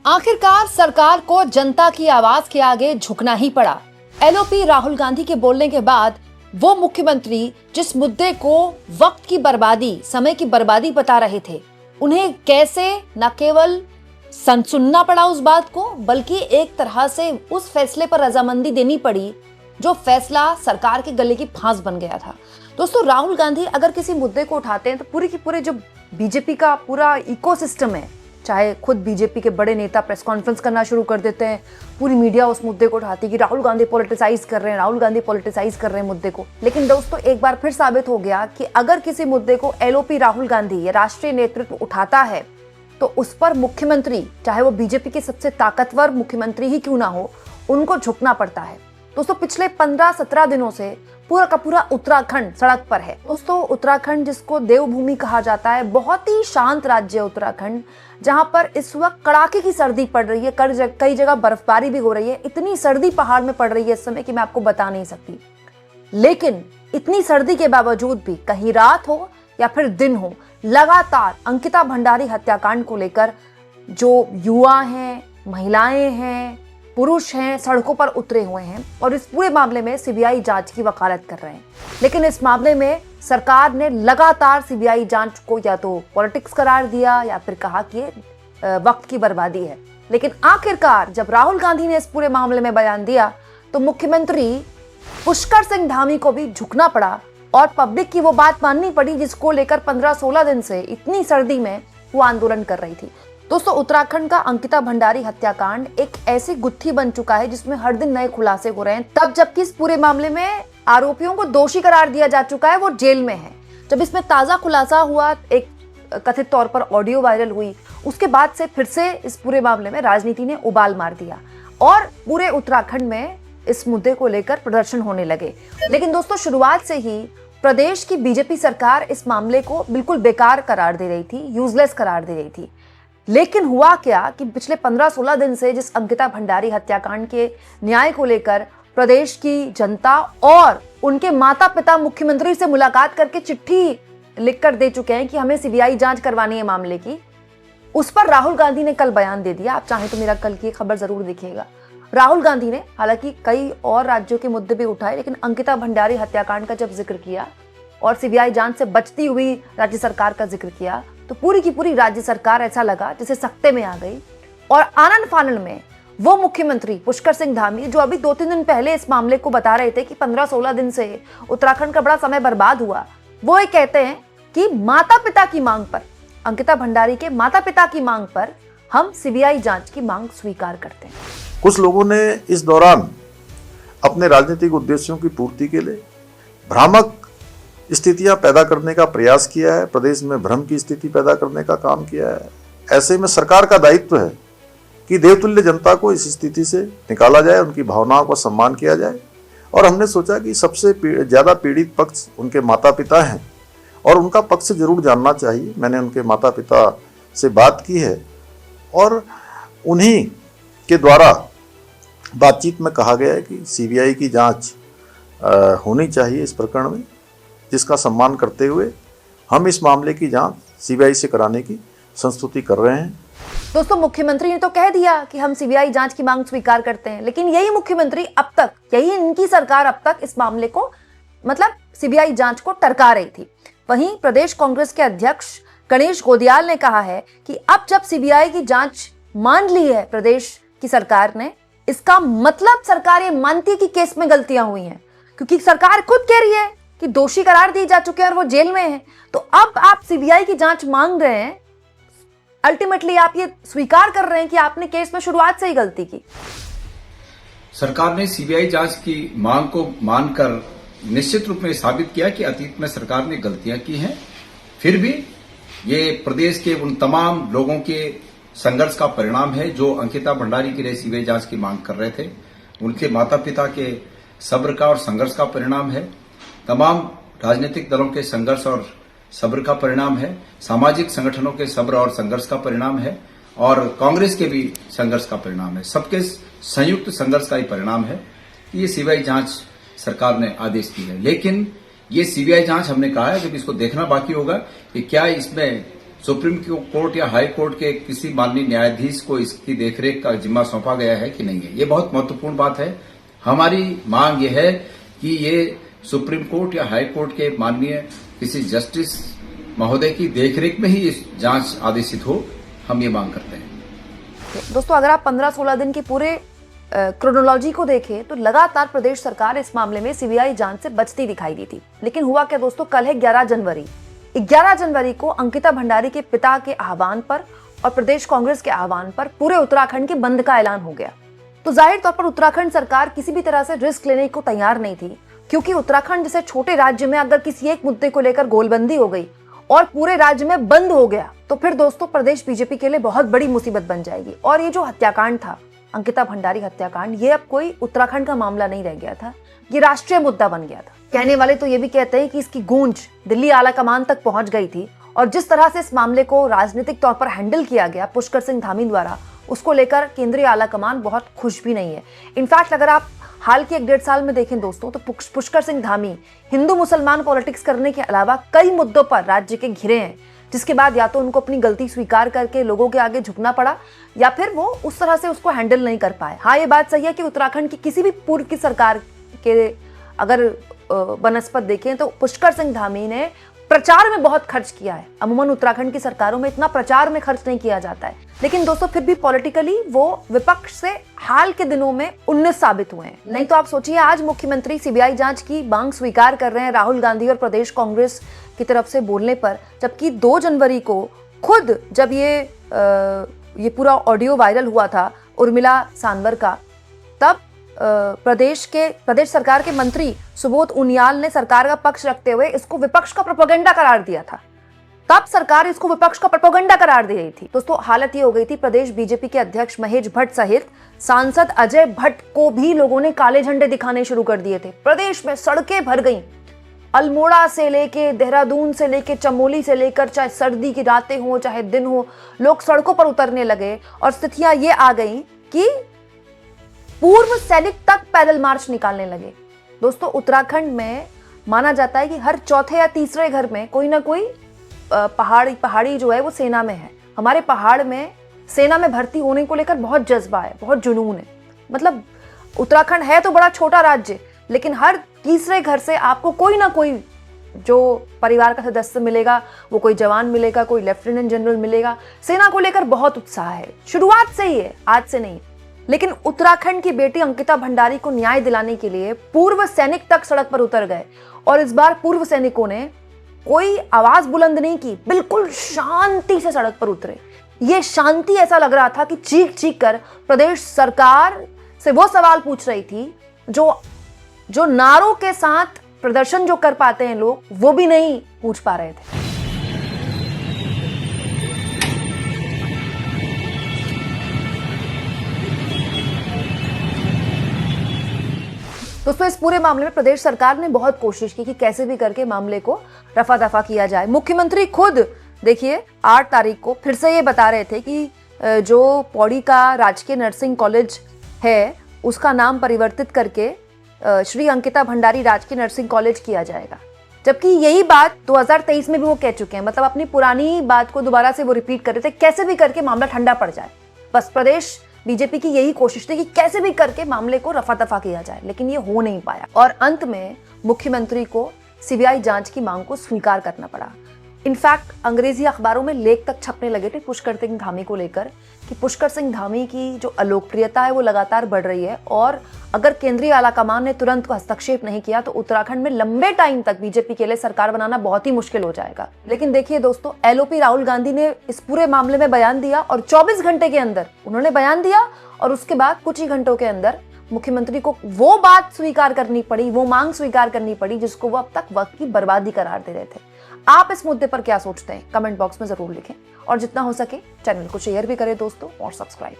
आखिरकार सरकार को जनता की आवाज के आगे झुकना ही पड़ा। एलओपी राहुल गांधी के बोलने के बाद वो मुख्यमंत्री जिस मुद्दे को वक्त की बर्बादी, समय की बर्बादी बता रहे थे, उन्हें कैसे न केवल सुनना पड़ा उस बात को, बल्कि एक तरह से उस फैसले पर रजामंदी देनी पड़ी जो फैसला सरकार के गले की फांस बन गया था। दोस्तों, राहुल गांधी अगर किसी मुद्दे को उठाते हैं तो पूरे की पूरे जो बीजेपी का पूरा इकोसिस्टम है, चाहे खुद बीजेपी के बड़े नेता प्रेस कॉन्फ्रेंस करना शुरू कर देते हैं, पूरी मीडिया उस मुद्दे को उठाती है कि राहुल गांधी पॉलिटिसाइज कर रहे हैं, राहुल गांधी पॉलिटिसाइज कर रहे हैं मुद्दे को। लेकिन दोस्तों, एक बार फिर साबित हो गया कि अगर किसी मुद्दे को एलओपी राहुल गांधी या राष्ट्रीय नेतृत्व उठाता है तो उस पर मुख्यमंत्री, चाहे वो बीजेपी के सबसे ताकतवर मुख्यमंत्री ही क्यों ना हो, उनको झुकना पड़ता है। दोस्तों, पिछले 15-17 दिनों से पूरा का पूरा उत्तराखंड सड़क पर है। दोस्तों, उत्तराखंड जिसको देवभूमि कहा जाता है, बहुत ही शांत राज्य है उत्तराखंड, जहां पर इस वक्त कड़ाके की सर्दी पड़ रही है, कई जगह बर्फबारी भी हो रही है। इतनी सर्दी पहाड़ में पड़ रही है इस समय कि मैं आपको बता नहीं सकती। लेकिन इतनी सर्दी के बावजूद भी, कहीं रात हो या फिर दिन हो, लगातार अंकिता भंडारी हत्याकांड को लेकर जो युवा हैं, महिलाएं हैं, पुरुष हैं, सड़कों पर उतरे हुए हैं और इस पूरे मामले में सीबीआई जांच की वकालत कर रहे हैं। लेकिन इस मामले में सरकार ने लगातार सीबीआई जांच को या तो पॉलिटिक्स करार दिया या फिर कहा कि ये वक्त की बर्बादी है। लेकिन आखिरकार जब राहुल गांधी ने इस पूरे मामले में बयान दिया तो मुख्यमंत्री पुष्कर सिंह धामी को भी झुकना पड़ा और पब्लिक की वो बात माननी पड़ी जिसको लेकर 15-16 दिन से इतनी सर्दी में वो आंदोलन कर रही थी। दोस्तों, उत्तराखंड का अंकिता भंडारी हत्याकांड एक ऐसी गुत्थी बन चुका है जिसमें हर दिन नए खुलासे हो रहे हैं, तब जबकि इस पूरे मामले में आरोपियों को दोषी करार दिया जा चुका है, वो जेल में है। जब इसमें ताजा खुलासा हुआ, एक कथित तौर पर ऑडियो वायरल हुई, उसके बाद से फिर से इस पूरे मामले में राजनीति ने उबाल मार दिया और पूरे उत्तराखंड में इस मुद्दे को लेकर प्रदर्शन होने लगे। लेकिन दोस्तों, शुरुआत से ही प्रदेश की बीजेपी सरकार इस मामले को बिल्कुल बेकार करार दे रही थी, यूजलेस करार दे रही थी। लेकिन हुआ क्या कि पिछले 15-16 दिन से जिस अंकिता भंडारी हत्याकांड के न्याय को लेकर प्रदेश की जनता और उनके माता पिता मुख्यमंत्री से मुलाकात करके चिट्ठी लिखकर दे चुके हैं कि हमें सीबीआई जांच करवानी है मामले की, उस पर राहुल गांधी ने कल बयान दे दिया। आप चाहें तो मेरा कल की खबर जरूर देखिएगा। राहुल गांधी ने हालांकि कई और राज्यों के मुद्दे भी उठाए, लेकिन अंकिता भंडारी हत्याकांड का जब जिक्र किया और सीबीआई जांच से बचती हुई राज्य सरकार का जिक्र किया तो पूरी की पूरी राज्य सरकार ऐसा लगा जैसे सख्ते में आ गई। और आनन फानन में वो मुख्यमंत्री पुष्कर सिंह धामी, जो अभी 2-3 दिन पहले इस मामले को बता रहे थे कि 15-16 दिन से उत्तराखंड का बड़ा समय बर्बाद हुआ, वो ये कहते हैं कि माता पिता की मांग पर, अंकिता भंडारी के माता पिता की मांग पर हम सीबीआई जांच की मांग स्वीकार करते हैं। कुछ लोगों ने इस दौरान अपने राजनीतिक उद्देश्यों की पूर्ति के लिए भ्रामक स्थितियां पैदा करने का प्रयास किया है, प्रदेश में भ्रम की स्थिति पैदा करने का काम किया है। ऐसे में सरकार का दायित्व है कि देवतुल्य जनता को इस स्थिति से निकाला जाए, उनकी भावनाओं का सम्मान किया जाए। और हमने सोचा कि सबसे ज़्यादा पीड़ित पक्ष उनके माता पिता हैं और उनका पक्ष जरूर जानना चाहिए। मैंने उनके माता पिता से बात की है और उन्हीं के द्वारा बातचीत में कहा गया है कि सीबीआई की जांच होनी चाहिए इस प्रकरण में, जिसका सम्मान करते हुए हम इस मामले की जांच सीबीआई से कराने की संस्तुति कर रहे हैं। दोस्तों, मुख्यमंत्री ने तो कह दिया कि हम सीबीआई जांच की मांग स्वीकार करते हैं, लेकिन यही मुख्यमंत्री अब तक, यही इनकी सरकार अब तक इस मामले को, मतलब सीबीआई जांच को टरका रही थी। वहीं प्रदेश कांग्रेस के अध्यक्ष गणेश गोदियाल ने कहा है कि अब जब सीबीआई की जांच मान ली है प्रदेश की सरकार ने, इसका मतलब सरकार ये मानती है कि केस में गलतियां हुई हैं, क्योंकि सरकार खुद कह रही है कि दोषी करार दिए जा चुके हैं और वो जेल में हैं। तो अब आप सीबीआई की जांच मांग रहे हैं, अल्टीमेटली आप ये स्वीकार कर रहे हैं कि आपने केस में शुरुआत से ही गलती की। सरकार ने सीबीआई जांच की मांग को मानकर निश्चित रूप में साबित किया कि अतीत में सरकार ने गलतियां की हैं। फिर भी ये प्रदेश के उन तमाम लोगों के संघर्ष का परिणाम है जो अंकिता भंडारी के लिए सीबीआई जांच की मांग कर रहे थे। उनके माता पिता के सब्र का और संघर्ष का परिणाम है। तमाम राजनीतिक दलों के संघर्ष और सब्र का परिणाम है। सामाजिक संगठनों के सब्र और संघर्ष का परिणाम है और कांग्रेस के भी संघर्ष का परिणाम है। सबके संयुक्त संघर्ष का ही परिणाम है कि ये सीबीआई जांच सरकार ने आदेश दिया है। लेकिन ये सीबीआई जांच, हमने कहा है, जब इसको देखना बाकी होगा कि क्या इसमें सुप्रीम कोर्ट या हाई कोर्ट के किसी माननीय न्यायाधीश को इसकी देखरेख का जिम्मा सौंपा गया है कि नहीं है। ये बहुत महत्वपूर्ण बात है। हमारी मांग ये है कि ये सुप्रीम कोर्ट या हाई कोर्ट के माननीय किसी जस्टिस महोदय की देखरेख में ही इस जांच आदेशित हो। हम ये मांग करते हैं। दोस्तों, अगर आप 15-16 दिन की पूरे क्रोनोलॉजी को देखें तो लगातार प्रदेश सरकार इस मामले में सीबीआई जांच से बचती दिखाई दी थी। लेकिन हुआ क्या दोस्तों, कल है 11 जनवरी। 11 जनवरी को अंकिता भंडारी के पिता के आह्वान पर और प्रदेश कांग्रेस के आह्वान पर पूरे उत्तराखंड के बंद का ऐलान हो गया। तो जाहिर तौर पर उत्तराखंड सरकार किसी भी तरह से रिस्क लेने को तैयार नहीं थी, क्योंकि उत्तराखंड जैसे छोटे राज्य में अगर किसी एक मुद्दे को लेकर गोलबंदी हो गई और पूरे राज्य में बंद हो गया तो फिर दोस्तों प्रदेश बीजेपी के लिए बहुत बड़ी मुसीबत बन जाएगी। और ये जो हत्याकांड था, अंकिता भंडारी हत्याकांड, ये अब कोई उत्तराखंड का मामला नहीं रह गया था, ये राष्ट्रीय मुद्दा बन गया था। कहने वाले तो ये भी कहते हैं कि इसकी गूंज दिल्ली आलाकमान तक पहुंच गई थी और जिस तरह से इस मामले को राजनीतिक तौर पर हैंडल किया गया पुष्कर सिंह धामी द्वारा, उसको लेकर केंद्रीय आलाकमान बहुत खुश भी नहीं है। इनफैक्ट अगर आप हाल के 1-1.5 साल में देखें दोस्तों तो पुष्कर सिंह धामी हिंदू मुसलमान पॉलिटिक्स करने के अलावा कई मुद्दों पर राज्य के घिरे हैं, जिसके बाद या तो उनको अपनी गलती स्वीकार करके लोगों के आगे झुकना पड़ा या फिर वो उस तरह से उसको हैंडल नहीं कर पाए। हाँ, ये बात सही है कि उत्तराखंड की किसी भी पूर्व की सरकार के अगर बनस्पत देखें तो पुष्कर सिंह धामी ने प्रचार में बहुत खर्च किया है। अमूमन उत्तराखंड की सरकारों में इतना प्रचार में खर्च नहीं किया जाता है, लेकिन दोस्तों फिर भी पॉलिटिकली वो विपक्ष से हाल के दिनों में 19 साबित हुए हैं। नहीं तो आप सोचिए, आज मुख्यमंत्री सीबीआई जांच की मांग स्वीकार कर रहे हैं राहुल गांधी और प्रदेश कांग्रेस की तरफ से बोलने पर, जबकि 2 जनवरी को खुद जब ये पूरा ऑडियो वायरल हुआ था उर्मिला सांवर का, तब प्रदेश सरकार के मंत्री सुबोध उनियाल ने सरकार का पक्ष रखते हुए इसको विपक्ष का प्रोपेगेंडा करार दिया था। तब सरकार इसको विपक्ष का प्रोपेगेंडा करार दे रही थी। दोस्तों, हालत ये हो गई थी, प्रदेश बीजेपी के अध्यक्ष महेश भट्ट सहित सांसद अजय भट्ट को भी लोगों ने काले झंडे दिखाने शुरू कर दिए थे। प्रदेश में सड़कें भर गईं, अल्मोड़ा से लेके देहरादून से लेके चमोली से लेकर, चाहे सर्दी की रातें हो चाहे दिन हो, लोग सड़कों पर उतरने लगे और स्थितियां ये आ गई कि पूर्व सैनिक तक पैदल मार्च निकालने लगे। दोस्तों, उत्तराखंड में माना जाता है कि हर चौथे या तीसरे घर में कोई ना कोई पहाड़ी जो है वो सेना में है। हमारे पहाड़ में सेना में भर्ती होने को लेकर बहुत जज्बा है, बहुत जुनून है। मतलब उत्तराखंड है तो बड़ा छोटा राज्य, लेकिन हर तीसरे घर से आपको कोई ना कोई जो परिवार का सदस्य मिलेगा, वो कोई जवान मिलेगा, कोई लेफ्टिनेंट जनरल मिलेगा। सेना को लेकर बहुत उत्साह है, शुरुआत से ही है, आज से नहीं। लेकिन उत्तराखंड की बेटी अंकिता भंडारी को न्याय दिलाने के लिए पूर्व सैनिक तक सड़क पर उतर गए और इस बार पूर्व सैनिकों ने कोई आवाज बुलंद नहीं की, बिल्कुल शांति से सड़क पर उतरे। ये शांति ऐसा लग रहा था कि चीख चीख कर प्रदेश सरकार से वो सवाल पूछ रही थी जो नारों के साथ प्रदर्शन जो कर पाते हैं लोग, वो भी नहीं पूछ पा रहे थे। दोस्तों, इस पूरे मामले में प्रदेश सरकार ने बहुत कोशिश की कि कैसे भी करके मामले को रफा दफा किया जाए। मुख्यमंत्री खुद देखिए 8 तारीख को फिर से ये बता रहे थे कि जो पौड़ी का राजकीय नर्सिंग कॉलेज है उसका नाम परिवर्तित करके श्री अंकिता भंडारी राजकीय नर्सिंग कॉलेज किया जाएगा, जबकि यही बात 2023 में भी वो कह चुके हैं। मतलब अपनी पुरानी बात को दोबारा से वो रिपीट कर रहे थे, कैसे भी करके मामला ठंडा पड़ जाए। बस प्रदेश बीजेपी की यही कोशिश थी कि कैसे भी करके मामले को रफा दफा किया जाए, लेकिन ये हो नहीं पाया और अंत में मुख्यमंत्री को सीबीआई जांच की मांग को स्वीकार करना पड़ा। इनफैक्ट अंग्रेजी अखबारों में लेख तक छपने लगे थे पुष्कर सिंह धामी को लेकर कि पुष्कर सिंह धामी की जो अलोकप्रियता है वो लगातार बढ़ रही है और अगर केंद्रीय आलाकमान ने तुरंत हस्तक्षेप नहीं किया तो उत्तराखंड में लंबे टाइम तक बीजेपी के लिए सरकार बनाना बहुत ही मुश्किल हो जाएगा। लेकिन देखिए दोस्तों, एलओपी राहुल गांधी ने इस पूरे मामले में बयान दिया और 24 घंटे के अंदर उन्होंने बयान दिया और उसके बाद कुछ ही घंटों के अंदर मुख्यमंत्री को वो बात स्वीकार करनी पड़ी, वो मांग स्वीकार करनी पड़ी जिसको वो अब तक वक्त की बर्बादी करार दे रहे थे। आप इस मुद्दे पर क्या सोचते हैं? कमेंट बॉक्स में जरूर लिखें और जितना हो सके चैनल को शेयर भी करें दोस्तों और सब्सक्राइब।